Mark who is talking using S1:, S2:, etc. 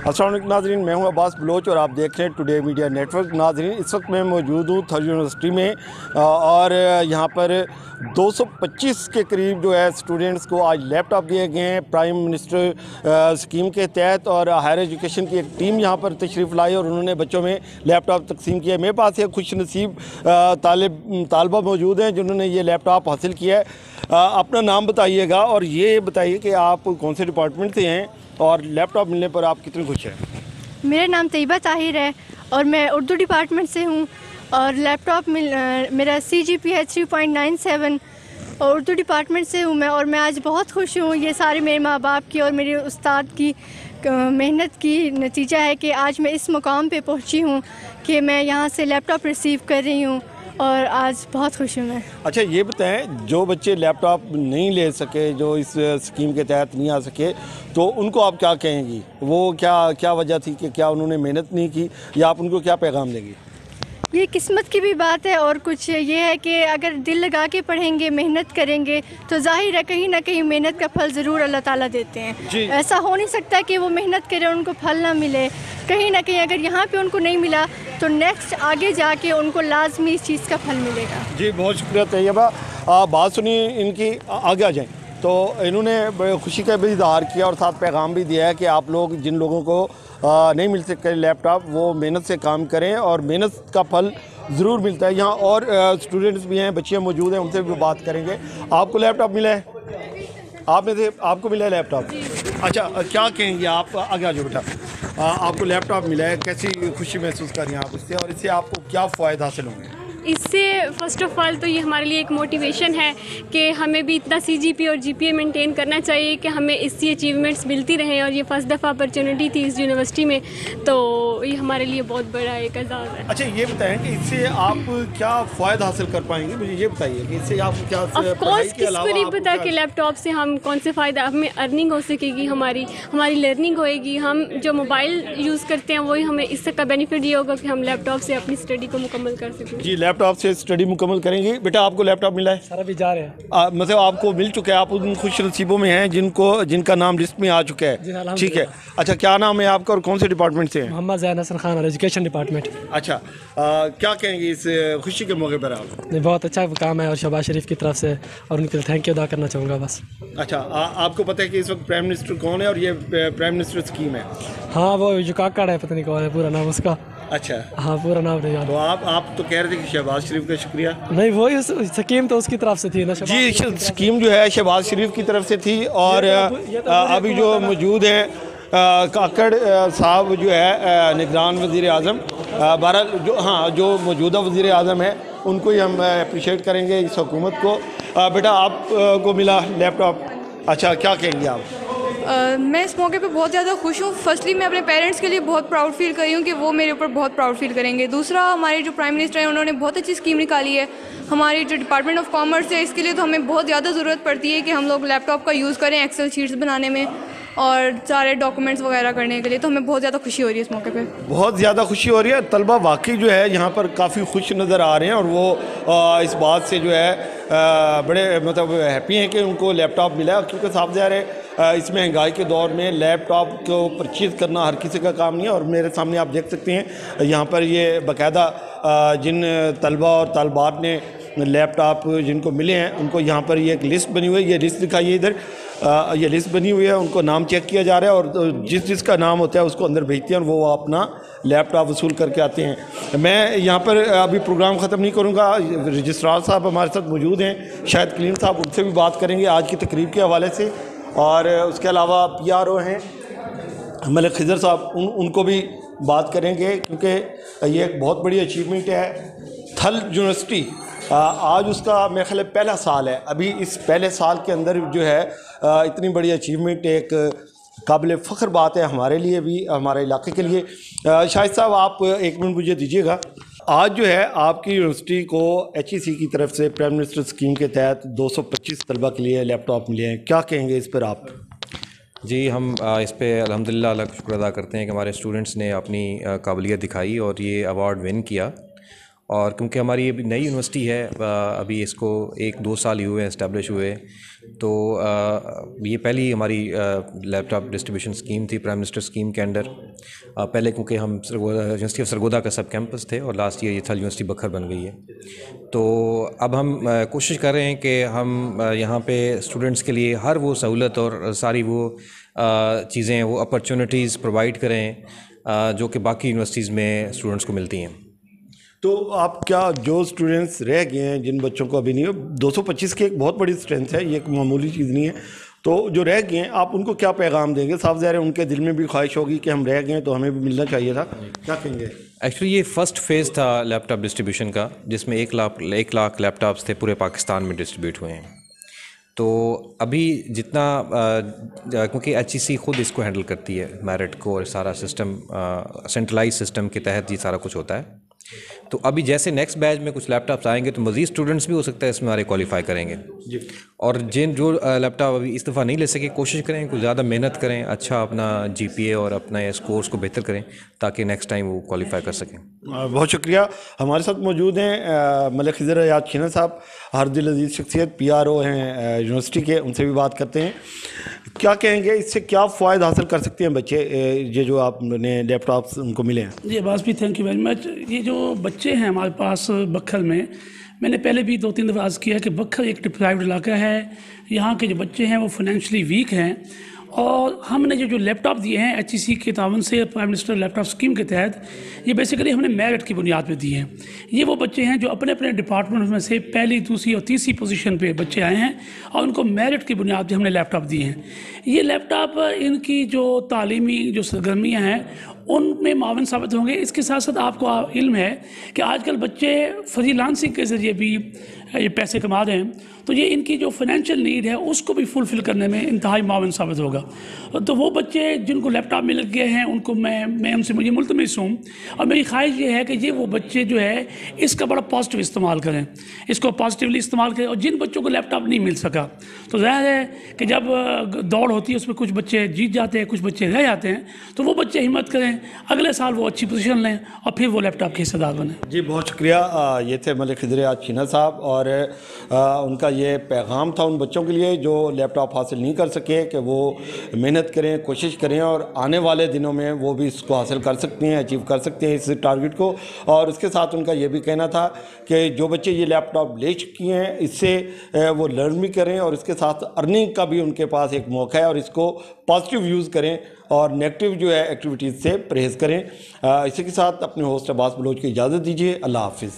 S1: अस्सलाम वालेकुम नाज़रीन, मैं हूं अब्बास बलोच और आप देख रहे हैं टुडे मीडिया नेटवर्क। नाज़रीन, इस वक्त मैं मौजूद हूं थल यूनिवर्सिटी में और यहां पर 225 के करीब जो है स्टूडेंट्स को आज लैपटॉप दिए गए हैं प्राइम मिनिस्टर स्कीम के तहत। और हायर एजुकेशन की एक टीम यहां पर तशरीफ़ लाई और उन्होंने बच्चों में लैपटॉप तकसीम किया। मेरे पास एक खुश नसीब तालिबा मौजूद हैं जिन्होंने ये लैपटॉप हासिल किया है। अपना नाम बताइएगा और ये बताइए कि आप कौन से डिपार्टमेंट से हैं और लैपटॉप मिलने पर आप कितने खुश हैं?
S2: मेरा नाम तैयबा ताहिर है और मैं उर्दू डिपार्टमेंट से हूँ और लैपटॉप मेरा CGPA है 3.97 और उर्दू डिपार्टमेंट से हूँ मैं। और मैं आज बहुत खुश हूँ। ये सारे मेरे माँ बाप की और मेरे उस्ताद की मेहनत की नतीजा है कि आज मैं इस मुकाम पे पहुँची हूँ कि मैं यहाँ से लैपटॉप रिसीव कर रही हूँ और आज बहुत खुश हूँ मैं।
S1: अच्छा, ये बताएं, जो बच्चे लैपटॉप नहीं ले सके, जो इस स्कीम के तहत नहीं आ सके, तो उनको आप क्या कहेंगी? वो क्या वजह थी कि क्या उन्होंने मेहनत नहीं की, या आप उनको क्या पैगाम देंगी?
S2: ये किस्मत की भी बात है और कुछ ये है कि अगर दिल लगा के पढ़ेंगे, मेहनत करेंगे तो जाहिर है कहीं ना कहीं मेहनत का फल ज़रूर अल्लाह ताला देते हैं। ऐसा हो नहीं सकता कि वो मेहनत करें उनको फल ना मिले। कहीं ना कहीं अगर यहाँ पे उनको नहीं मिला तो नेक्स्ट आगे जाके उनको लाजमी इस चीज़ का फल मिलेगा। जी, बहुत शुक्रिया तैयबा। बात सुनिए इनकी, आगे आ जाएँ। तो इन्होंने बड़े खुशी का भी इजहार किया और साथ पैगाम भी दिया है कि आप लोग जिन लोगों को नहीं मिल सकते लैपटॉप, वो मेहनत से काम करें और मेहनत का फल ज़रूर मिलता है। यहाँ और स्टूडेंट्स भी हैं, बच्चियाँ मौजूद हैं, उनसे भी बात करेंगे। आपको लैपटॉप मिला है? आप में से आपको मिला है लैपटॉप? अच्छा, क्या कहेंगे आप? आगे आ जाओ बेटा। आपको लैपटॉप मिला है, कैसी खुशी महसूस कर रही हैं आप इससे, और इससे आपको क्या फ़ायदा हासिल होंगे?
S3: इससे फ़र्स्ट ऑफ़ ऑल तो ये हमारे लिए एक मोटिवेशन है कि हमें भी इतना CGPA और GPA मेंटेन करना चाहिए कि हमें इससे अचीवमेंट्स मिलती रहें। और ये फ़र्स्ट दफ़ा अपॉर्चुनिटी थी इस यूनिवर्सिटी में, तो ये हमारे लिए बहुत बड़ा एक एजाज़ है।
S1: अच्छा, ये बताएं कि इससे आप क्या फ़ायदा हासिल कर पाएंगे? मुझे ये बताइए कि इससे आप क्या
S3: ऑफ कोर्स किसको नहीं पता कि लैपटॉप से हम कौन से फ़ायदा, हमें अर्निंग हो सकेगी, हमारी लर्निंग होएगी। हम जो मोबाइल यूज़ करते हैं वही हमें इससे का बेनिफिट ये होगा कि हम लैपटॉप से अपनी स्टडी को मुकम्मल कर सकें।
S1: जी, लैपटॉप से स्टडी मुकम्मल करेंगे। बेटा, आपको लैपटॉप मिला है?
S4: सारा भी जा रहे हैं।
S1: मतलब आपको मिल चुका है, आप उन खुश नसीबों में हैं जिनका नाम लिस्ट में आ चुका है। ठीक है। अच्छा, क्या नाम है आपका और कौन से डिपार्टमेंट से हैं?
S4: मोहम्मद ज़ैन हसन खान, एजुकेशन डिपार्टमेंट।
S1: अच्छा, क्या कहेंगे इस खुशी के मौके पर आप?
S4: नहीं, बहुत अच्छा काम है और शहबाज शरीफ की तरफ से, और उनके लिए थैंक यू अदा करना चाहूँगा बस।
S1: अच्छा, आपको पता है कि इस वक्त प्राइम मिनिस्टर कौन है और ये प्राइम मिनिस्टर स्कीम है?
S4: हाँ, वो जो काकड़ है, पता नहीं कौन है पूरा नाम उसका।
S1: अच्छा,
S4: हाँ, पूरा नाम नहीं याद।
S1: तो आप तो कह रहे थे कि शहबाज शरीफ का शुक्रिया।
S4: नहीं, वही स्कीम तो उसकी तरफ से थी ना।
S1: जी, स्कीम जो है शहबाज शरीफ की तरफ से थी। और अभी जो मौजूद है काकड़ साहब जो है निगरान वज़ीर आज़म, बहरहाल जो मौजूदा वज़ीर आज़म है उनको ही हम अप्रिशिएट करेंगे, इस हुकूमत को। बेटा, आपको मिला लैपटॉप, अच्छा, क्या कहेंगे आप?
S5: मैं इस मौके पे बहुत ज़्यादा खुश हूँ। फर्स्टली मैं अपने पेरेंट्स के लिए बहुत प्राउड फील कर रही हूँ कि वो मेरे ऊपर बहुत प्राउड फील करेंगे। दूसरा, हमारे जो प्राइम मिनिस्टर हैं उन्होंने बहुत अच्छी स्कीम निकाली है। हमारी जो डिपार्टमेंट ऑफ कॉमर्स है, इसके लिए तो हमें बहुत ज़्यादा ज़रूरत पड़ती है कि हम लोग लैपटॉप का यूज़ करें एक्सेल शीट्स बनाने में और सारे डॉक्यूमेंट्स वगैरह करने के लिए। तो हमें बहुत ज़्यादा खुशी हो रही है इस मौके पे।
S1: बहुत ज़्यादा खुशी हो रही है। तलबा वाकई जो है यहाँ पर काफ़ी खुश नज़र आ रहे हैं और वो इस बात से जो है बड़े मतलब हैप्पी हैं कि उनको लैपटॉप मिला है, क्योंकि साफ ज़ाहिर है इस महंगाई के दौर में लैपटॉप को परचेज़ करना हर किसी का काम नहीं है। और मेरे सामने आप देख सकते हैं यहाँ पर ये बाकायदा जिन तलबा और तलबात ने लैपटॉप जिनको मिले हैं उनको यहाँ पर ये एक लिस्ट बनी हुई है। ये लिस्ट दिखाइए इधर, ये लिस्ट बनी हुई है, उनको नाम चेक किया जा रहा है और जिसका नाम होता है उसको अंदर भेजते हैं और वो अपना लैपटॉप वसूल करके आते हैं। मैं यहाँ पर अभी प्रोग्राम ख़त्म नहीं करूँगा, रजिस्ट्रार साहब हमारे साथ मौजूद हैं, शायद क्लीन साहब, उनसे भी बात करेंगे आज की तकरीब के हवाले से। और उसके अलावा PRO हैं मलिक खिज़र साहब, उनको भी बात करेंगे, क्योंकि ये एक बहुत बड़ी अचीवमेंट है। थल यूनिवर्सिटी आज उसका मेरे ख्याल पहला साल है। अभी इस पहले साल के अंदर जो है इतनी बड़ी अचीवमेंट एक काबिल फ़ख्र बात है हमारे लिए भी, हमारे इलाके के लिए। शाहिद साहब, आप एक मिनट मुझे दीजिएगा। आज जो है आपकी यूनिवर्सिटी को HEC की तरफ से प्राइम मिनिस्टर स्कीम के तहत 225 तलबा के लिए लैपटॉप मिले हैं, क्या कहेंगे इस पर आप?
S6: जी, हम इस पे अल्हम्दुलिल्लाह अल्लाह का शुक्र अदा करते हैं कि हमारे स्टूडेंट्स ने अपनी काबिलियत दिखाई और ये अवार्ड विन किया। और क्योंकि हमारी अभी नई यूनिवर्सिटी है, अभी इसको 1-2 साल ही हुए हैं इस्टेब्लिश हुए, तो ये पहली हमारी लैपटॉप डिस्ट्रीब्यूशन स्कीम थी प्राइम मिनिस्टर स्कीम के अंडर। पहले क्योंकि हम यूनिवर्सिटी ऑफ सरगोदा का सब कैंपस थे और लास्ट ईयर ये था यूनिवर्सिटी बखर बन गई है। तो अब हम कोशिश कर रहे हैं कि हम यहाँ पे स्टूडेंट्स के लिए हर वो सहूलत और सारी वो चीज़ें, वो अपॉर्चुनिटीज़ प्रोवाइड करें जो कि बाकी यूनिवर्सिटीज़ में स्टूडेंट्स को मिलती हैं।
S1: तो आप क्या, जो स्टूडेंट्स रह गए हैं, जिन बच्चों को अभी नहीं हो, 225 की एक बहुत बड़ी स्ट्रेंथ है, ये एक मामूली चीज़ नहीं है, तो जो रह गए हैं आप उनको क्या पैगाम देंगे? साफ ज़ाहिर है उनके दिल में भी ख्वाहिश होगी कि हम रह गए तो हमें भी मिलना चाहिए था, क्या कहेंगे?
S6: एक्चुअली ये फ़र्स्ट फेज़ था लैपटॉप डिस्ट्रीब्यूशन का, जिसमें 1 लाख लैपटॉप्स थे पूरे पाकिस्तान में डिस्ट्रीब्यूट हुए हैं। तो अभी जितना क्योंकि HEC खुद इसको हैंडल करती है, मेरिट को, और सारा सिस्टम सेंट्रलाइज सिस्टम के तहत ये सारा कुछ होता है। तो अभी जैसे नेक्स्ट बैच में कुछ लैपटॉप्स आएंगे तो मज़ीद स्टूडेंट्स भी हो सकता है इसमें हमारे क्वालिफाई करेंगे जी। और जो लैपटॉप अभी इस दफ़ा नहीं ले सके, कोशिश करें कुछ ज़्यादा मेहनत करें, अच्छा अपना GPA और अपना स्कोर्स को बेहतर करें ताकि नेक्स्ट टाइम वो क्वालिफाई कर सकें।
S1: बहुत शुक्रिया। हमारे साथ मौजूद हैं मलिक खिज़र हयात शीना साहब, हर दिल अजीज़ शख्सियत, PRO हैं यूनिवर्सिटी के, उनसे भी बात करते हैं। क्या कहेंगे, इससे क्या फ़ायदा हासिल कर सकते हैं बच्चे, ये जो आपने लैपटॉप्स उनको मिले हैं?
S7: जी अब्बास भी थैंक यू वेरी मच। ये जो बच्चे हैं हमारे पास बखर में, मैंने पहले भी 2-3 दफ़ा अर्ज़ किया कि बखर एक डिप्राइव्ड इलाका है, यहाँ के जो बच्चे हैं वो फाइनेंशियली वीक हैं, और हमने जो लैपटॉप दिए हैं HEC के तावन से प्राइम मिनिस्टर लैपटॉप स्कीम के तहत, ये बेसिकली हमने मेरिट की बुनियाद पे दिए हैं। ये वो बच्चे हैं जो अपने अपने डिपार्टमेंट में से पहली, दूसरी और तीसरी पोजीशन पे बच्चे आए हैं और उनको मेरिट की बुनियाद पे हमने लैपटॉप दिए हैं। ये लैपटॉप इनकी जो तालीमी जो सरगर्मियाँ हैं उनमें मावन साबित होंगे। इसके साथ साथ आपको इल्म है कि आजकल बच्चे फ्रीलांसिंग के ज़रिए भी ये पैसे कमा रहे हैं, तो ये इनकी जो फाइनेंशियल नीड है उसको भी फुलफ़िल करने में इंतहाई मावन साबित होगा। तो वो बच्चे जिनको लैपटॉप मिल गए हैं उनको मैं उनसे मुझे मुल्तमिस हूँ, और मेरी ख्वाहिश ये है कि ये वो बच्चे जो है इसका बड़ा पॉजिटिव इस्तेमाल करें, इसको पॉजिटिवली इस्तेमाल करें। और जिन बच्चों को लैपटॉप नहीं मिल सका, तो ज़ाहिर है कि जब दौड़ होती है उसमें कुछ बच्चे जीत जाते हैं, कुछ बच्चे रह जाते हैं, तो वो बच्चे हिम्मत करें, अगले साल वो अच्छी पोजीशन लें और फिर वो लैपटॉप के हिस्सेदार बने।
S1: जी बहुत शुक्रिया। ये थे मलिक खिज़र हयात शीना साहब, और उनका ये पैगाम था उन बच्चों के लिए जो लैपटॉप हासिल नहीं कर सके कि वो मेहनत करें, कोशिश करें, और आने वाले दिनों में वो भी इसको हासिल कर सकते हैं, अचीव कर सकते हैं इस टारगेट को। और उसके साथ उनका ये भी कहना था कि जो बच्चे ये लैपटॉप ले चुकी हैं इससे वो लर्न भी करें, और इसके साथ अर्निंग का भी उनके पास एक मौका है, और इसको पॉजिटिव यूज़ करें और नेगेटिव जो है एक्टिविटीज़ से परहेज़ करें। इसी के साथ अपने होस्ट अब्बास बलोच की इजाज़त दीजिए। अल्लाह हाफिज़।